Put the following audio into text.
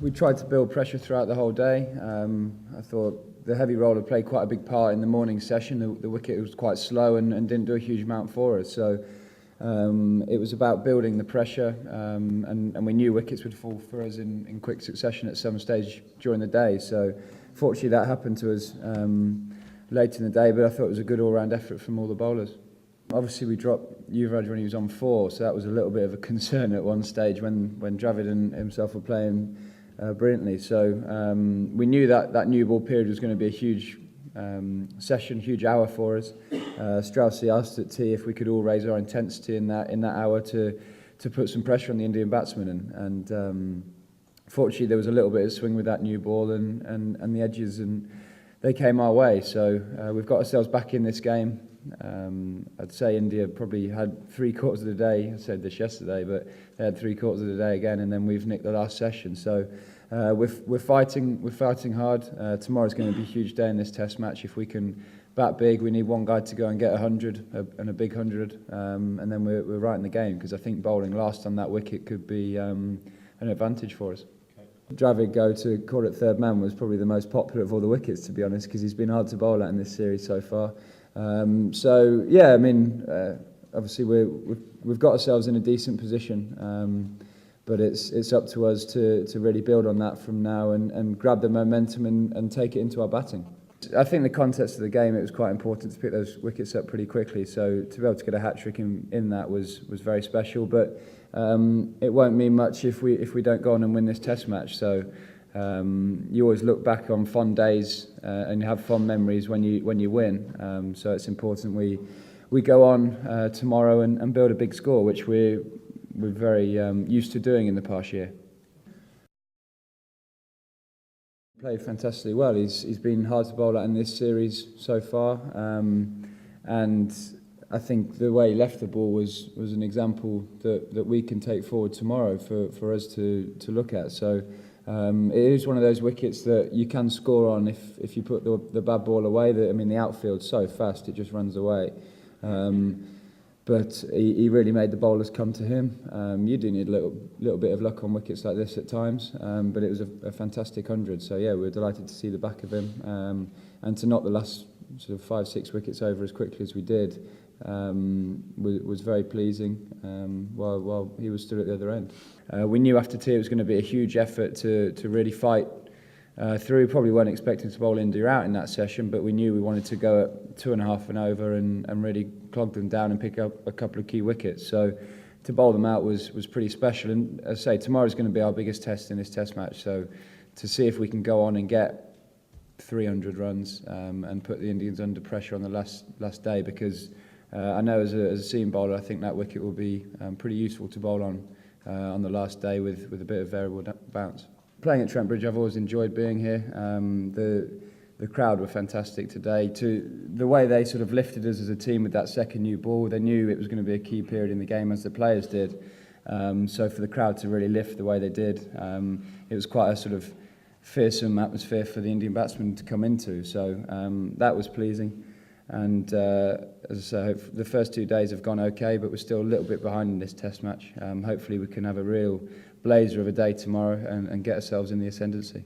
We tried to build pressure throughout the whole day. I thought the heavy roller played quite a big part in the morning session. The wicket was quite slow and didn't do a huge amount for us. So it was about building the pressure, and we knew wickets would fall for us in quick succession at some stage during the day. So fortunately that happened to us late in the day, but I thought it was a good all-round effort from all the bowlers. Obviously we dropped Yuvraj when he was on 4, so that was a little bit of a concern at one stage when Dravid and himself were playing brilliantly. So we knew that new ball period was going to be a huge session, huge hour for us. Straussy asked at tea if we could all raise our intensity in that hour to put some pressure on the Indian batsmen, and fortunately there was a little bit of swing with that new ball and the edges, and they came our way. So we've got ourselves back in this game. I'd say India probably had 3/4 of the day. I said this yesterday, but they had 3/4 of the day again, and then we've nicked the last session. So we're fighting hard. Tomorrow's going to be a huge day in this Test match. If we can bat big, we need one guy to go and get 100 and a big 100, and then we're right in the game, because I think bowling last on that wicket could be an advantage for us. Dravid go to call it third man was probably the most popular of all the wickets, to be honest, because he's been hard to bowl at in this series so far. So yeah, I mean, obviously we've got ourselves in a decent position, but it's up to us to really build on that from now and grab the momentum and take it into our batting. I think the context of the game, it was quite important to pick those wickets up pretty quickly. So to be able to get a hat-trick in that was very special. But it won't mean much if we don't go on and win this Test match. So you always look back on fond days and you have fond memories when you win. So it's important we go on tomorrow and build a big score, which we're very used to doing in the past year. Played fantastically well. He's been hard to bowl at in this series so far, and I think the way he left the ball was an example that we can take forward tomorrow for us to look at. So it is one of those wickets that you can score on if you put the bad ball away. The outfield's so fast, it just runs away. But he really made the bowlers come to him. You do need a little bit of luck on wickets like this at times, but it was a fantastic 100. So yeah, we're delighted to see the back of him, and to knock the last sort of 5-6 wickets over as quickly as we did was very pleasing. While he was still at the other end, we knew after tea it was going to be a huge effort to really fight through. Probably weren't expecting to bowl India out in that session, but we knew we wanted to go at 2.5 and over and really clog them down and pick up a couple of key wickets. So to bowl them out was pretty special. And as I say, tomorrow's going to be our biggest test in this Test match. So to see if we can go on and get 300 runs and put the Indians under pressure on the last day, because I know as a seam bowler, I think that wicket will be pretty useful to bowl on the last day with a bit of variable bounce. Playing at Trent Bridge, I've always enjoyed being here. The crowd were fantastic today. The way they sort of lifted us as a team with that second new ball, they knew it was going to be a key period in the game, as the players did. So for the crowd to really lift the way they did, it was quite a sort of fearsome atmosphere for the Indian batsmen to come into. So that was pleasing. And as I say, the first 2 days have gone okay, but we're still a little bit behind in this Test match. Hopefully we can have a real blazer of a day tomorrow and get ourselves in the ascendancy.